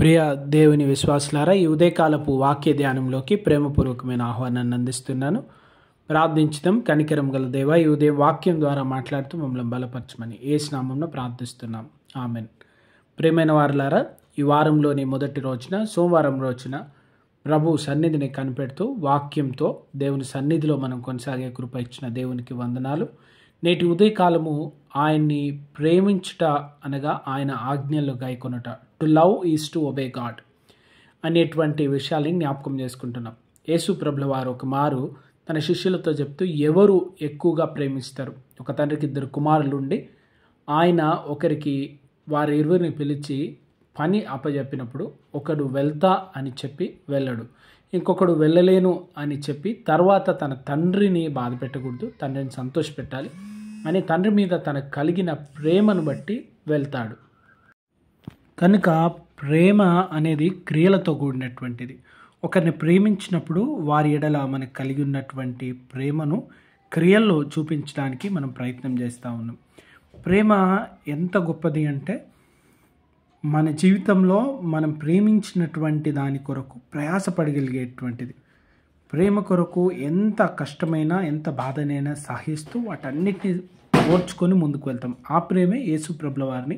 ప్రియ దేవుని విశ్వాసులారా, ఈ ఉదయకాలపు వాక్య ధ్యానంలోకి ప్రేమపూర్వకమైన ఆహ్వానాన్ని అందిస్తున్నాను. ప్రార్థించుదాం. కనికరం గల దేవా, ఈ ఉదయం వాక్యం ద్వారా మాట్లాడుతూ మమ్మల్ని బలపరచమని యేసు నామమున ప్రార్థిస్తున్నాం. ఆమెన్. ప్రియమైన వారులారా, ఈ వారంలోని మొదటి రోజున సోమవారం రోజున ప్రభు సన్నిధిని కనిపెడుతూ వాక్యంతో దేవుని సన్నిధిలో మనం కొనసాగే కృప ఇచ్చిన దేవునికి వందనాలు. నేటి ఉదయకాలము ఆయన్ని ప్రేమించుట అనగా ఆయన ఆజ్ఞలు గైకొనుట, to love is to obey God అనేటువంటి విషయాన్ని జ్ఞాపకం చేసుకుంటున్నాం. యేసు ప్రభుల వారు ఒక మారు తన శిష్యులతో చెప్తూ, ఎవరు ఎక్కువగా ప్రేమిస్తారు? ఒక తండ్రికి 2 కుమారులు ఉండి ఆయన ఒకరికి వారి ఇరువురిని పిలిచి పని అప్పచెప్పినప్పుడు ఒకడు వెళ్తా అని చెప్పి వెళ్ళడు, ఇంకొకడు వెళ్ళలేను అని చెప్పి తర్వాత తన తండ్రిని బాధ పెట్టకూడదు, తండ్రిని సంతోషపెట్టాలి అని తండ్రి మీద తనకు కలిగిన ప్రేమను బట్టి వెళ్తాడు. కనుక ప్రేమ అనేది క్రియలతో కూడినటువంటిది. ఒకరిని ప్రేమించినప్పుడు వారి ఎడల మనకు కలిగి ఉన్నటువంటి ప్రేమను క్రియల్లో చూపించడానికి మనం ప్రయత్నం చేస్తూ ఉన్నాం. ప్రేమ ఎంత గొప్పది అంటే, మన జీవితంలో మనం ప్రేమించినటువంటి దాని కొరకు ప్రయాసపడగలిగేటువంటిది. ప్రేమ కొరకు ఎంత కష్టమైనా ఎంత బాధనైనా సహిస్తూ వాటన్నిటిని ఓర్చుకొని ముందుకు వెళ్తాం. ఆ ప్రేమే యేసు ప్రభుల వారిని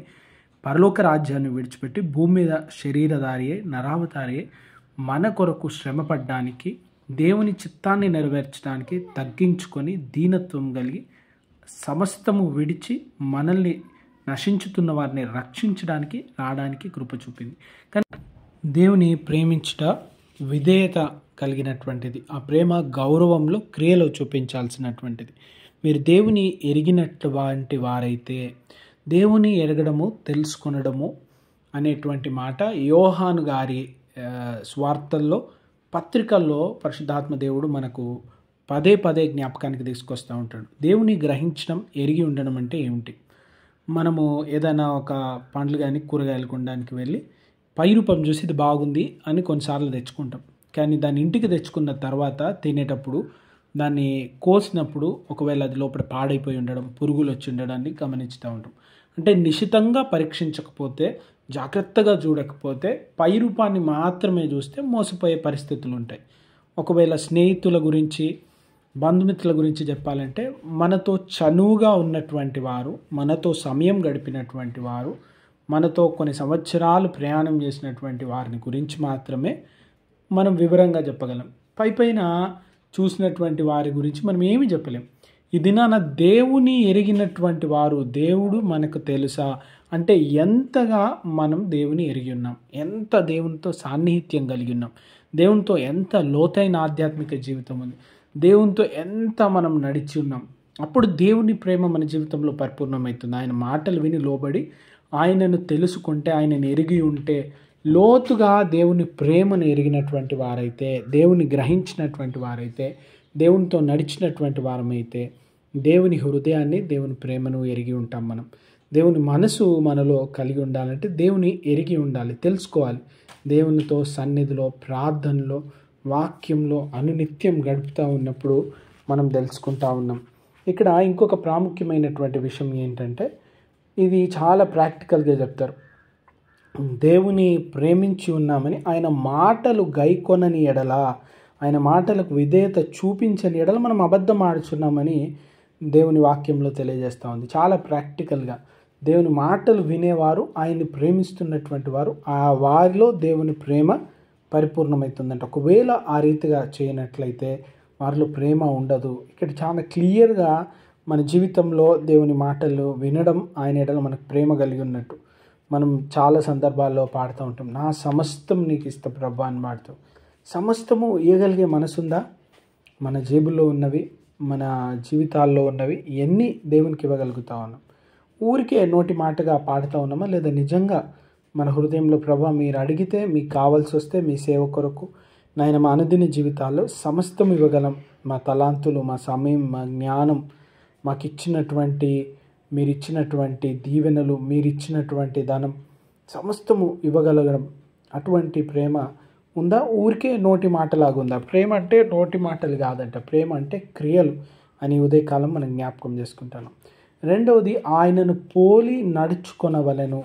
పరలోక రాజ్యాన్ని విడిచిపెట్టి భూమి మీద శరీరధారి నరావతారి మన కొరకు శ్రమపడ్డానికి, దేవుని చిత్తాన్ని నెరవేర్చడానికి తగ్గించుకొని దీనత్వం కలిగి సమస్తము విడిచి మనల్ని నశించుతున్న వారిని రక్షించడానికి రావడానికి కృప చూపింది. కానీ దేవుని ప్రేమించుట విధేయత కలిగినటువంటిది. ఆ ప్రేమ గౌరవంలో క్రియలో చూపించాల్సినటువంటిది. మీరు దేవుని ఎరిగినటువంటి వారైతే, దేవుని ఎరగడము తెలుసుకొనడము అనేటువంటి మాట యోహాను గారి స్వార్థల్లో పత్రికల్లో పరిశుద్ధాత్మ దేవుడు మనకు పదే పదే జ్ఞాపకానికి తీసుకొస్తూ ఉంటాడు. దేవుని గ్రహించడం, ఎరిగి ఉండడం అంటే ఏమిటి? మనము ఏదైనా ఒక పండ్లు కానీ కూరగాయలు కొనడానికి వెళ్ళి పై రూపం చూసి ఇది బాగుంది అని కొన్నిసార్లు తెచ్చుకుంటాం. కానీ దాన్ని ఇంటికి తెచ్చుకున్న తర్వాత తినేటప్పుడు దాన్ని కోసినప్పుడు ఒకవేళ అది లోపల పాడైపోయి ఉండడం, పురుగులు వచ్చి ఉండడాన్ని గమనిస్తూ ఉంటాం. అంటే నిశితంగా పరీక్షించకపోతే, జాగ్రత్తగా చూడకపోతే, పై రూపాన్ని మాత్రమే చూస్తే మోసపోయే పరిస్థితులు ఉంటాయి. ఒకవేళ స్నేహితుల గురించి, బంధుమిత్రుల గురించి చెప్పాలంటే, మనతో చనువుగా ఉన్నటువంటి వారు, మనతో సమయం గడిపినటువంటి వారు, మనతో కొన్ని సంవత్సరాలు ప్రయాణం చేసినటువంటి వారిని గురించి మాత్రమే మనం వివరంగా చెప్పగలం. పైన చూసినటువంటి వారి గురించి మనం ఏమి చెప్పలేం. ఈ దినాన దేవుని ఎరిగినటువంటి వారు, దేవుడు మనకు తెలుసా అంటే ఎంతగా మనం దేవుని ఎరిగి ఉన్నాం, ఎంత దేవునితో సాన్నిహిత్యం కలిగి ఉన్నాం, దేవునితో ఎంత లోతైన ఆధ్యాత్మిక జీవితం ఉంది, దేవునితో ఎంత మనం నడిచి ఉన్నాం. అప్పుడు దేవుని ప్రేమ మన జీవితంలో పరిపూర్ణమవుతుంది. ఆయన మాటలు విని లోబడి ఆయనను తెలుసుకుంటే, ఆయనను ఎరిగి ఉంటే, లోతుగా దేవుని ప్రేమను ఎరిగినటువంటి వారైతే, దేవుని గ్రహించినటువంటి వారైతే, దేవునితో నడిచినటువంటి వారమైతే, దేవుని హృదయాన్ని, దేవుని ప్రేమను ఎరిగి ఉంటాం. మనం దేవుని మనసు మనలో కలిగి ఉండాలంటే దేవుని ఎరిగి ఉండాలి, తెలుసుకోవాలి. దేవునితో సన్నిధిలో, ప్రార్థనలో, వాక్యంలో అనునిత్యం గడుపుతూ ఉన్నప్పుడు మనం తెలుసుకుంటూ ఉన్నాం. ఇక్కడ ఇంకొక ప్రాముఖ్యమైనటువంటి విషయం ఏంటంటే, ఇది చాలా ప్రాక్టికల్గా చెప్తారు. దేవుని ప్రేమించి ఉన్నామని ఆయన మాటలు గైకొనని ఎడల, ఆయన మాటలకు విధేయత చూపించని ఎడల మనం అబద్ధం ఆడుచున్నామని దేవుని వాక్యంలో తెలియజేస్తూ ఉంది. చాలా ప్రాక్టికల్గా దేవుని మాటలు వినేవారు, ఆయన్ని ప్రేమిస్తున్నటువంటి వారు, ఆ వారిలో దేవుని ప్రేమ పరిపూర్ణమవుతుందంట. ఒకవేళ ఆ రీతిగా చేయనట్లయితే వారిలో ప్రేమ ఉండదు. ఇక్కడ చాలా క్లియర్గా మన జీవితంలో దేవుని మాటలు వినడం, ఆయన ఎడల మనకు ప్రేమ కలిగి ఉన్నట్టు మనం చాలా సందర్భాల్లో పాడుతూ ఉంటాం. నా సమస్తం నీకు ఇస్తా ప్రభా అని పాడుతాం. సమస్తము ఇవ్వగలిగే మనసుందా? మన జేబుల్లో ఉన్నవి, మన జీవితాల్లో ఉన్నవి ఎన్ని దేవునికి ఇవ్వగలుగుతా ఉన్నాం? ఊరికే నోటి మాటగా పాడుతూ ఉన్నామా, లేదా నిజంగా మన హృదయంలో ప్రభా మీరు అడిగితే, మీకు కావాల్సి వస్తే మీ సేవ కొరకు నాయన మా అనుదిన జీవితాల్లో సమస్తం ఇవ్వగలం. మా తలాంతులు, మా సమయం, మా జ్ఞానం, మాకు ఇచ్చినటువంటి, మీరిచ్చినటువంటి దీవెనలు, మీరిచ్చినటువంటి ధనం సమస్తము ఇవ్వగలగడం, అటువంటి ప్రేమ ఉందా? ఊరికే నోటి మాటలాగుందా? ప్రేమ అంటే నోటి మాటలు కాదంట, ప్రేమ అంటే క్రియలు అని ఉదయకాలం మనం జ్ఞాపకం చేసుకుంటాను. రెండవది, ఆయనను పోలి నడుచుకొనవలెను.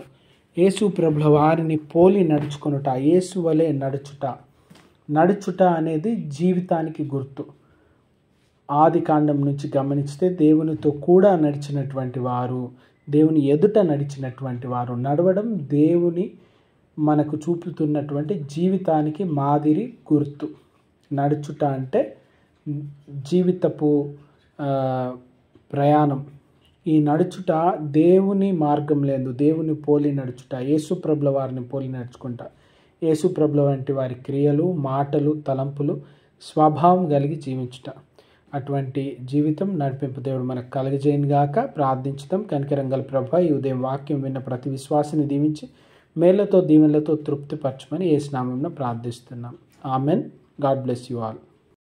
యేసు ప్రభుల వారిని పోలి నడుచుకొనుట, యేసు వలె నడుచుట అనేది జీవితానికి గుర్తు. ఆది కాండం నుంచి గమనిస్తే దేవునితో కూడా నడిచినటువంటి వారు, దేవుని ఎదుట నడిచినటువంటి వారు, నడవడం దేవుని మనకు చూపుతున్నటువంటి జీవితానికి మాదిరి గుర్తు. నడుచుట అంటే జీవితపు ప్రయాణం. ఈ నడుచుట దేవుని మార్గం లేదు, దేవుని పోలి నడుచుట, యేసు ప్రభుల వారిని పోలి నడుచుకుంటా, యేసు ప్రభుల వంటి వారి క్రియలు, మాటలు, తలంపులు, స్వభావం కలిగి జీవించుట. అటువంటి జీవితం నడిపింపు దేవుడు మనకు కలగజేయను గాక. ప్రార్థించుదాం. కనికరం గల ప్రభువా, ఈ ఉదయం వాక్యం విన్న ప్రతి విశ్వాసిని దీవించి మేళ్లతో దీవెనలతో తృప్తిపరచమని యేసు నామమున ప్రార్థిస్తున్నాం. Amen. God bless you all.